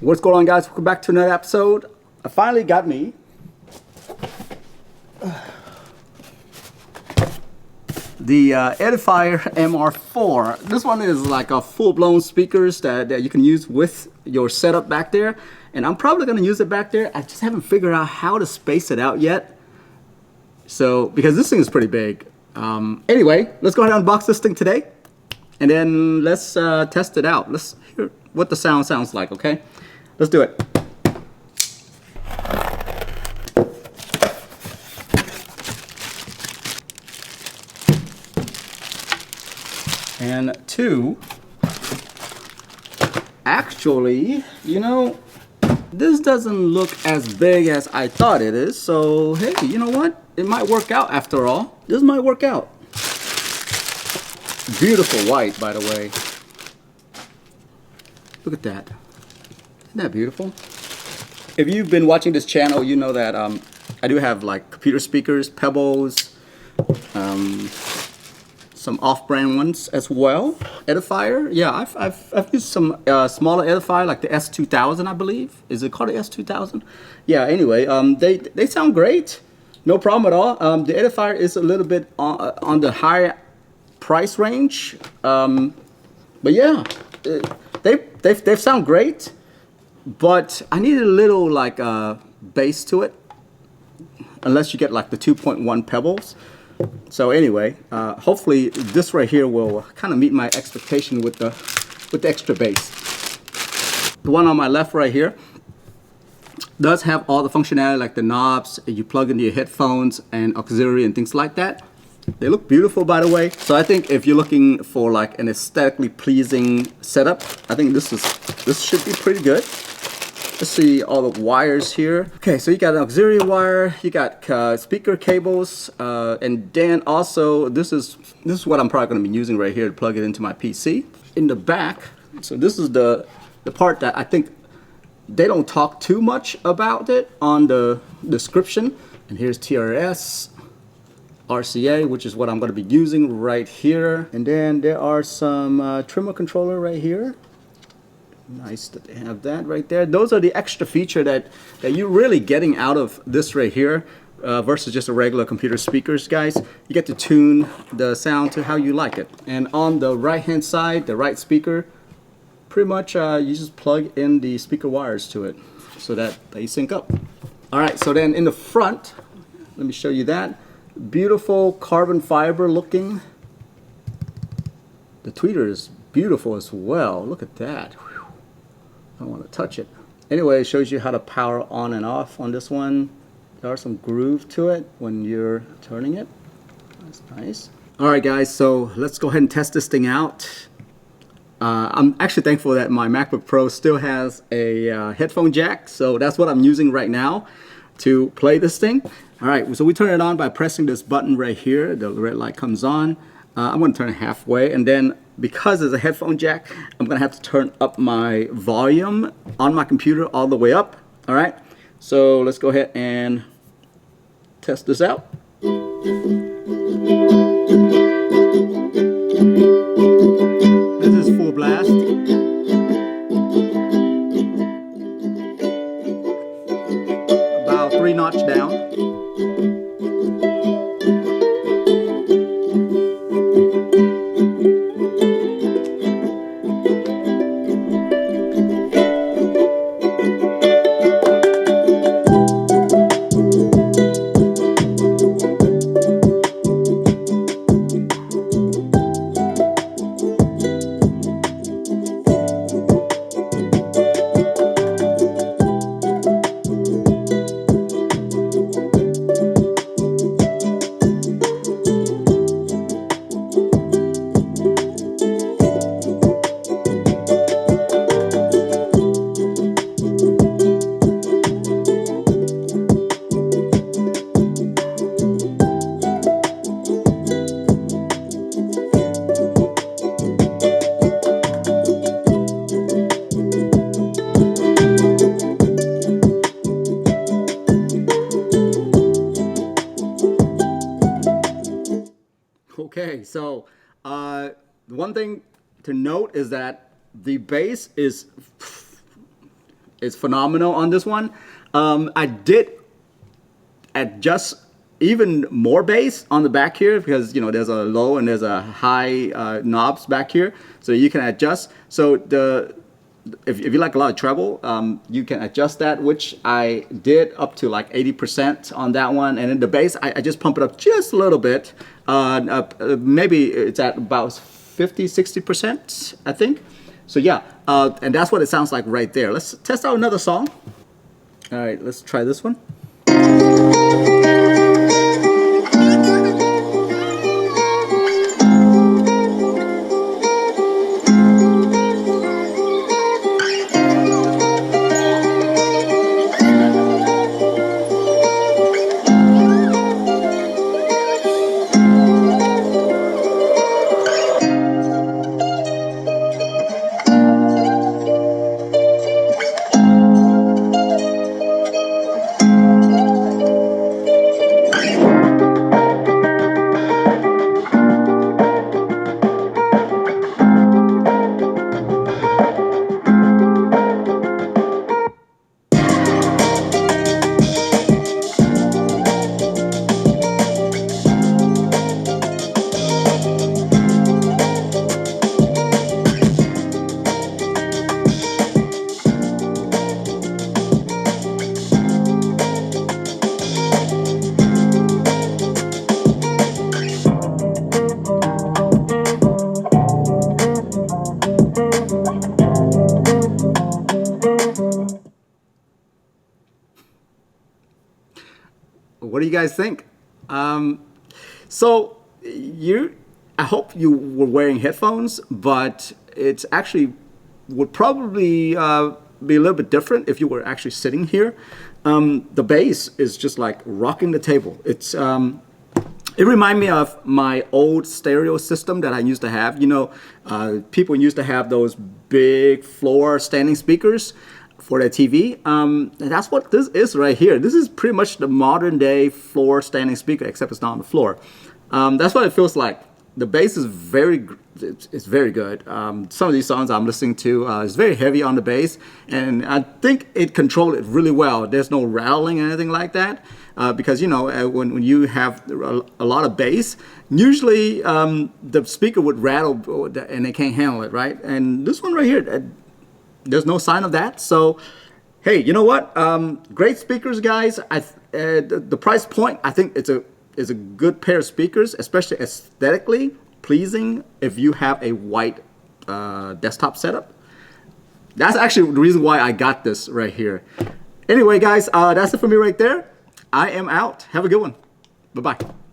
What's going on, guys? Welcome back to another episode. I finally got me the Edifier MR4. This one is like a full-blown speakers that you can use with your setup back there, and I'm probably going to use it back there. I just haven't figured out how to space it out yet, so because this thing is pretty big. Anyway, let's go ahead and unbox this thing today, and then let's test it out. Let's hear what the sound sounds like. Okay, let's do it. And two, actually, you know, this doesn't look as big as I thought it is. So, hey, you know what? It might work out after all. This might work out. Beautiful white, by the way. Look at that. Isn't that beautiful? If you've been watching this channel, you know that I do have like computer speakers, Pebbles, some off-brand ones as well. Edifier, yeah, I've used some smaller Edifier like the S2000, I believe. Is it called the S2000? Yeah. Anyway, they sound great, no problem at all. The Edifier is a little bit on the higher price range, but yeah, they sound great. But I need a little like bass to it, unless you get like the 2.1 Pebbles. So anyway, hopefully this right here will kind of meet my expectation with the extra bass. The one on my left right here does have all the functionality like the knobs. You plug into your headphones and auxiliary and things like that. They look beautiful, by the way. So I think if you're looking for like an aesthetically pleasing setup, I think this should be pretty good. Let's see all the wires here. Okay, so you got an auxiliary wire, you got speaker cables, and then also this is what I'm probably going to be using right here to plug it into my PC. In the back, so this is the part that I think they don't talk too much about it on the description. And here's TRS, RCA, which is what I'm going to be using right here. And then there are some trimmer controller right here. Nice that they have that right there. Those are the extra feature that you're really getting out of this right here versus just a regular computer speakers, guys. You get to tune the sound to how you like it. And on the right hand side, the right speaker, pretty much you just plug in the speaker wires to it so that they sync up. All right, so then in the front, let me show you that. Beautiful carbon fiber looking. The tweeter is beautiful as well. Look at that. I don't want to touch it. Anyway, it shows you how to power on and off on this one. There are some groove to it when you're turning it. That's nice. All right, guys, so let's go ahead and test this thing out. I'm actually thankful that my MacBook Pro still has a headphone jack, so that's what I'm using right now to play this thing. All right, so we turn it on by pressing this button right here. The red light comes on. I'm going to turn it halfway, and then because there's a headphone jack, I'm going to have to turn up my volume on my computer all the way up. All right, so let's go ahead and test this out. This is full blast. About 3 notch down. Okay, so the one thing to note is that the bass is is phenomenal on this one. I did adjust even more bass on the back here because there's a low and there's a high knobs back here, so you can adjust. So if you like a lot of treble, you can adjust that, which I did up to like 80% on that one. And then the bass, I just pump it up just a little bit. Maybe it's at about 50-60%, I think. So yeah, and that's what it sounds like right there. Let's test out another song. All right, let's try this one. What do you guys think? So I hope you were wearing headphones, but it's actually would probably be a little bit different if you were actually sitting here. The bass is just like rocking the table. It reminds me of my old stereo system that I used to have. People used to have those big floor standing speakers for their TV. And that's what this is right here. This is pretty much the modern day floor standing speaker, except it's not on the floor. That's what it feels like. The bass is it's very good. Some of these songs I'm listening to is very heavy on the bass, and I think it controlled it really well. There's no rattling or anything like that, because when you have a lot of bass, usually the speaker would rattle and they can't handle it, right? And this one right here, there's no sign of that. So, hey, you know what? Great speakers, guys. The price point, I think it's a good pair of speakers, especially aesthetically pleasing if you have a white desktop setup. That's actually the reason why I got this right here. Anyway, guys, that's it for me right there. I am out. Have a good one. Bye-bye.